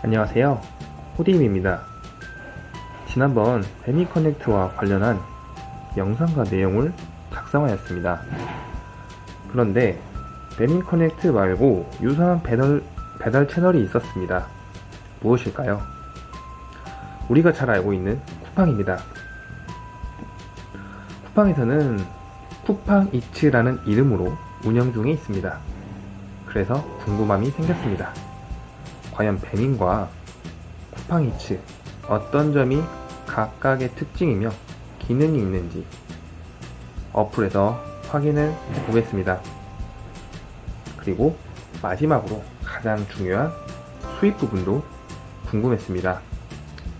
안녕하세요, 호디임입니다. 지난번 배미커넥트와 관련한 영상과 내용을 작성하였습니다. 그런데 배미커넥트 말고 유사한 배달 채널이 있었습니다. 무엇일까요? 우리가 잘 알고 있는 쿠팡입니다. 쿠팡에서는 쿠팡이츠라는 이름으로 운영 중에 있습니다. 그래서 궁금함이 생겼습니다. 과연 배민과 쿠팡이츠 어떤 점이 각각의 특징이며 기능이 있는지 어플에서 확인을 해보겠습니다. 그리고 마지막으로 가장 중요한 수입 부분도 궁금했습니다.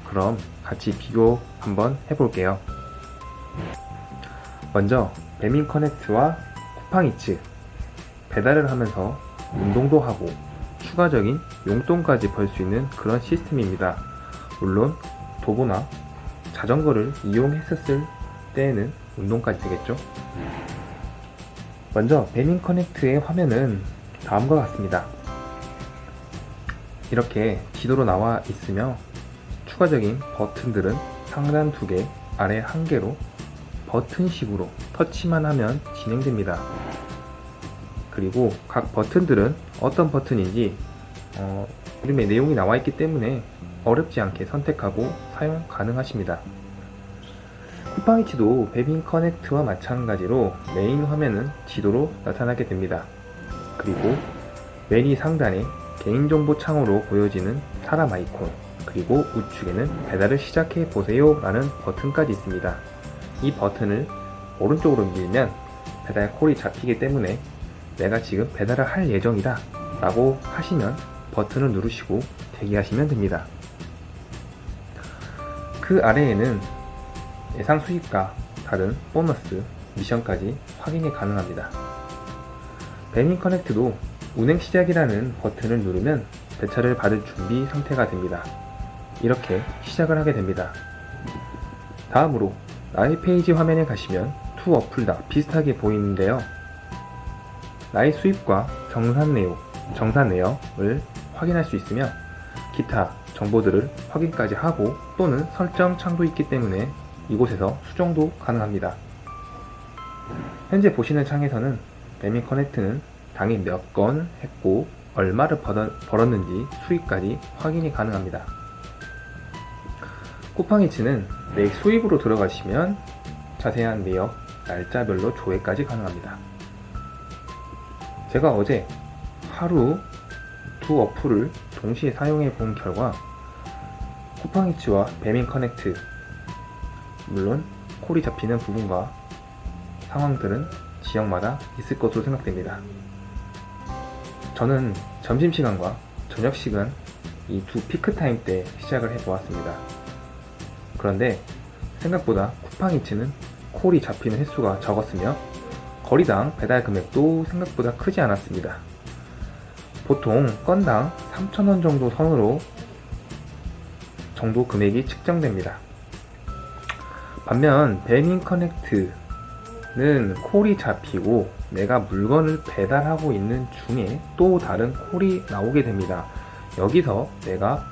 그럼 같이 비교 한번 해볼게요. 먼저 배민커넥트와 쿠팡이츠, 배달을 하면서 운동도 하고 추가적인 용돈까지 벌 수 있는 그런 시스템입니다. 물론 도보나 자전거를 이용했었을 때에는 운동까지 되겠죠. 먼저 배민커넥트의 화면은 다음과 같습니다. 이렇게 지도로 나와 있으며 추가적인 버튼들은 상단 2개, 아래 1개로 버튼식으로 터치만 하면 진행됩니다. 그리고 각 버튼들은 어떤 버튼인지 이름에 내용이 나와 있기 때문에 어렵지 않게 선택하고 사용 가능하십니다. 쿠팡이츠도 배민커넥트와 마찬가지로 메인 화면은 지도로 나타나게 됩니다. 그리고 메뉴 상단에 개인정보 창으로 보여지는 사람 아이콘, 그리고 우측에는 배달을 시작해 보세요 라는 버튼까지 있습니다. 이 버튼을 오른쪽으로 밀면 배달 콜이 잡히기 때문에 내가 지금 배달을 할 예정이다 라고 하시면 버튼을 누르시고 대기하시면 됩니다. 그 아래에는 예상 수익과 다른 보너스, 미션까지 확인이 가능합니다. 배민커넥트도 운행 시작이라는 버튼을 누르면 배차를 받을 준비 상태가 됩니다. 이렇게 시작을 하게 됩니다. 다음으로 나의 페이지 화면에 가시면 두 어플 다 비슷하게 보이는데요. 나의 수입과 정산 내역을 확인할 수 있으며 기타 정보들을 확인까지 하고 또는 설정 창도 있기 때문에 이곳에서 수정도 가능합니다. 현재 보시는 창에서는 배민커넥트는 당일 몇 건 했고 얼마를 벌었는지 수익까지 확인이 가능합니다. 쿠팡이츠는 내 수입으로 들어가시면 자세한 내역, 날짜별로 조회까지 가능합니다. 제가 어제 하루 두 어플을 동시에 사용해 본 결과 쿠팡이츠와 배민커넥트, 물론 콜이 잡히는 부분과 상황들은 지역마다 있을 것으로 생각됩니다. 저는 점심시간과 저녁시간 이 두 피크타임 때 시작을 해보았습니다. 그런데 생각보다 쿠팡이츠는 콜이 잡히는 횟수가 적었으며 거리당 배달 금액도 생각보다 크지 않았습니다. 보통 건당 3,000원 정도 선으로 정도 금액이 측정됩니다. 반면 배민커넥트는 콜이 잡히고 내가 물건을 배달하고 있는 중에 또 다른 콜이 나오게 됩니다. 여기서 내가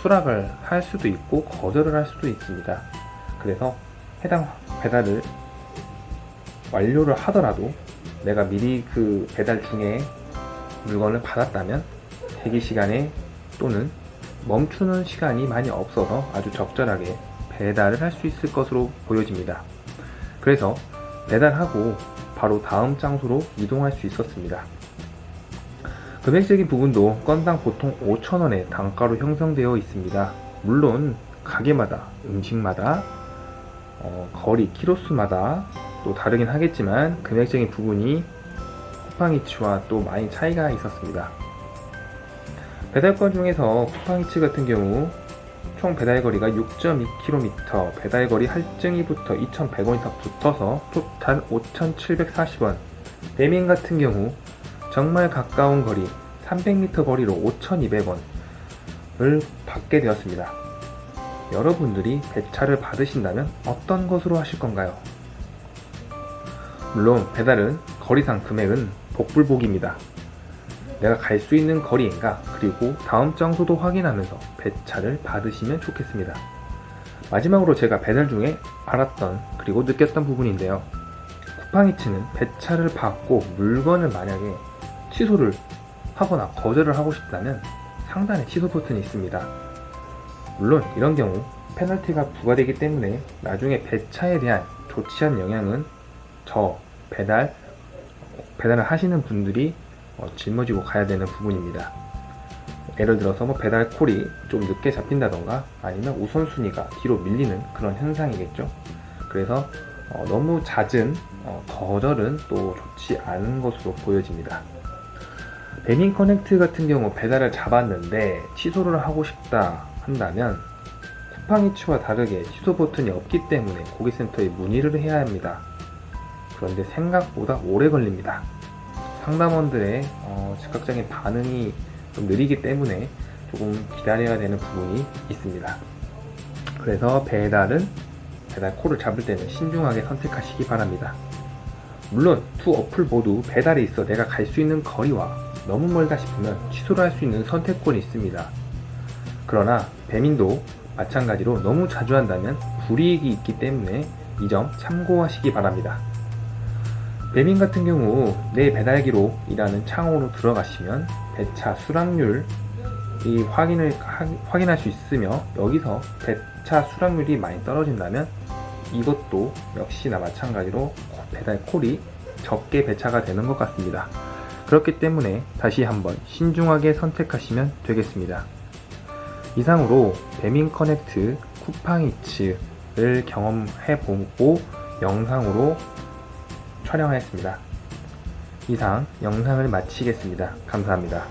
수락을 할 수도 있고 거절을 할 수도 있습니다. 그래서 해당 배달을 완료를 하더라도 내가 미리 그 배달 중에 물건을 받았다면 대기 시간에 또는 멈추는 시간이 많이 없어서 아주 적절하게 배달을 할 수 있을 것으로 보여집니다. 그래서 배달하고 바로 다음 장소로 이동할 수 있었습니다. 금액적인 부분도 건당 보통 5,000원의 단가로 형성되어 있습니다. 물론 가게마다, 음식마다, 거리, 키로수마다 또 다르긴 하겠지만 금액적인 부분이 쿠팡이츠와 또 많이 차이가 있었습니다. 배달권 중에서 쿠팡이츠 같은 경우 총 배달거리가 6.2km, 배달거리 할증이부터 2,100원 이상 붙어서 토탈 5,740원. 배민 같은 경우 정말 가까운 거리 300m 거리로 5,200원을 받게 되었습니다. 여러분들이 배차를 받으신다면 어떤 것으로 하실 건가요? 물론 배달은 거리상 금액은 복불복입니다. 내가 갈 수 있는 거리인가, 그리고 다음 장소도 확인하면서 배차를 받으시면 좋겠습니다. 마지막으로 제가 배달 중에 알았던 그리고 느꼈던 부분인데요. 쿠팡이츠는 배차를 받고 물건을 만약에 취소를 하거나 거절을 하고 싶다면 상단에 취소 버튼이 있습니다. 물론 이런 경우 페널티가 부과되기 때문에 나중에 배차에 대한 좋지 않은 영향은 저 배달을 하시는 분들이 짊어지고 가야 되는 부분입니다. 예를 들어서 배달 콜이 좀 늦게 잡힌다던가 아니면 우선순위가 뒤로 밀리는 그런 현상이겠죠. 그래서 너무 잦은 거절은 또 좋지 않은 것으로 보여집니다. 배민 커넥트 같은 경우 배달을 잡았는데 취소를 하고 싶다 한다면 쿠팡이츠와 다르게 취소 버튼이 없기 때문에 고객센터에 문의를 해야 합니다. 그런데 생각보다 오래 걸립니다. 상담원들의 즉각적인 반응이 좀 느리기 때문에 조금 기다려야 되는 부분이 있습니다. 그래서 배달 콜을 잡을 때는 신중하게 선택하시기 바랍니다. 물론 두 어플 모두 배달에 있어 내가 갈 수 있는 거리와 너무 멀다 싶으면 취소를 할 수 있는 선택권이 있습니다. 그러나 배민도 마찬가지로 너무 자주 한다면 불이익이 있기 때문에 이 점 참고하시기 바랍니다. 배민 같은 경우 내 배달기로이라는 창호로 들어가시면 배차 수락률이 확인할 수 있으며, 여기서 배차 수락률이 많이 떨어진다면 이것도 역시나 마찬가지로 배달 콜이 적게 배차가 되는 것 같습니다. 그렇기 때문에 다시 한번 신중하게 선택하시면 되겠습니다. 이상으로 배민 커넥트 쿠팡이츠를 경험해보고 영상으로 촬영하였습니다. 이상 영상을 마치겠습니다. 감사합니다.